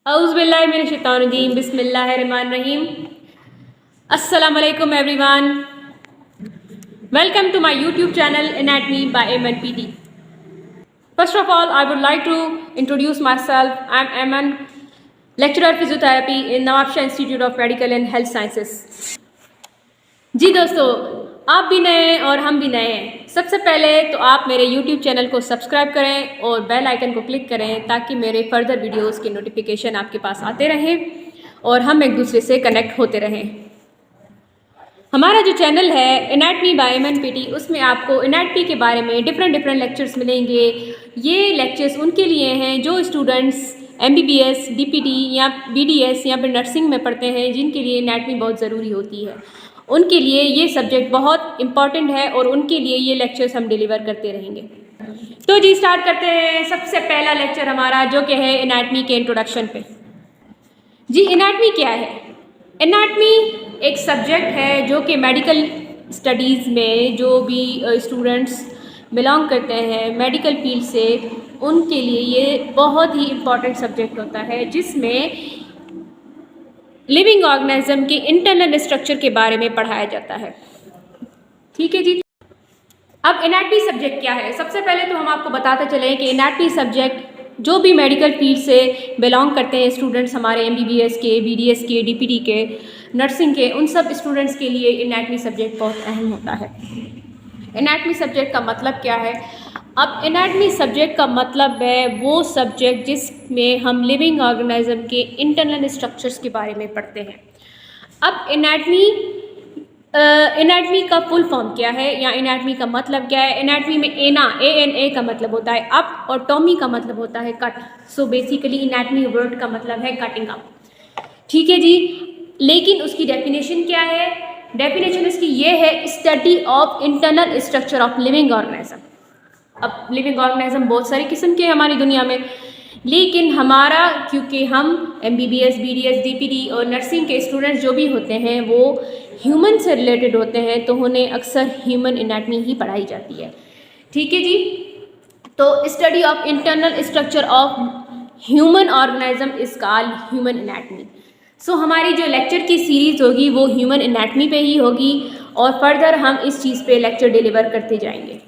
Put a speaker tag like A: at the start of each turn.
A: औज़ुबिल्लाहिमिनश्शैतानिर्रजीम बिस्मिल्लाहिर्रहमानिर्रहीम। अस्सलाम वालेकुम everyone, welcome to my YouTube channel anatomy by MNPT। First of all, I would like to introduce myself. I am Aman, lecturer physiotherapy in Nawab Shah Institute of Medical and Health Sciences। जी दोस्तों, आप भी नए हैं और हम भी नए हैं। सबसे पहले तो आप मेरे YouTube चैनल को सब्सक्राइब करें और बेल आइकन को क्लिक करें ताकि मेरे फर्दर वीडियोस के नोटिफिकेशन आपके पास आते रहें और हम एक दूसरे से कनेक्ट होते रहें। हमारा जो चैनल है एनाटमी बाय MNPT, उसमें आपको एनाटमी के बारे में डिफरेंट लेक्चर्स मिलेंगे। ये लेक्चर्स उनके लिए हैं जो स्टूडेंट्स MBBS, DPT या BDS या फिर नर्सिंग में पढ़ते हैं, जिनके लिए एनाटमी बहुत ज़रूरी होती है। उनके लिए ये सब्जेक्ट बहुत इम्पॉर्टेंट है और उनके लिए ये लेक्चर्स हम डिलीवर करते रहेंगे। तो जी स्टार्ट करते हैं। सबसे पहला लेक्चर हमारा जो कि है एनाटमी के इंट्रोडक्शन पे। जी एनाटमी क्या है? एनाटमी एक सब्जेक्ट है जो कि मेडिकल स्टडीज़ में जो भी स्टूडेंट्स बिलोंग करते हैं मेडिकल फील्ड से, उनके लिए ये बहुत ही इम्पॉर्टेंट सब्जेक्ट होता है, जिसमें लिविंग ऑर्गेनिज्म के इंटरनल स्ट्रक्चर के बारे में पढ़ाया जाता है। ठीक है जी। अब एनाटमी सब्जेक्ट क्या है? सबसे पहले तो हम आपको बताते चलें कि एनाटमी सब्जेक्ट जो भी मेडिकल फील्ड से बिलोंग करते हैं स्टूडेंट्स, हमारे MBBS के, BDS के, DPT के, नर्सिंग के, उन सब स्टूडेंट्स के लिए एनाटमी सब्जेक्ट बहुत अहम होता है। एनाटमी सब्जेक्ट का मतलब क्या है? अब एनाटमी सब्जेक्ट का मतलब है वो सब्जेक्ट जिसमें हम लिविंग ऑर्गेनिज्म के इंटरनल स्ट्रक्चर्स के बारे में पढ़ते हैं। अब एनाटमी का फुल फॉर्म क्या है या एनाटमी का मतलब क्या है? एनाटमी में ANA का मतलब होता है अप और टॉमी का मतलब होता है cut. So basically anatomy word का मतलब है कटिंग अप। ठीक है जी। लेकिन उसकी डेफिनेशन क्या है? डेफिनेशन इसकी ये है, study of internal structure of living organism. अब लिविंग ऑर्गेनिज्म बहुत सारी किस्म के हैं हमारी दुनिया में, लेकिन हमारा क्योंकि हम MBBS, BDS, DPT और नर्सिंग के स्टूडेंट्स जो भी होते हैं वो ह्यूमन से रिलेटेड होते हैं, तो उन्हें अक्सर ह्यूमन एनाटमी ही पढ़ाई जाती है। ठीक है जी। तो study of internal structure of human organism is called human anatomy. So हमारी जो लेक्चर की सीरीज़ होगी वो ह्यूमन एनाटमी पे ही होगी और फर्दर हम इस चीज़ पे लेक्चर डिलीवर करते जाएंगे।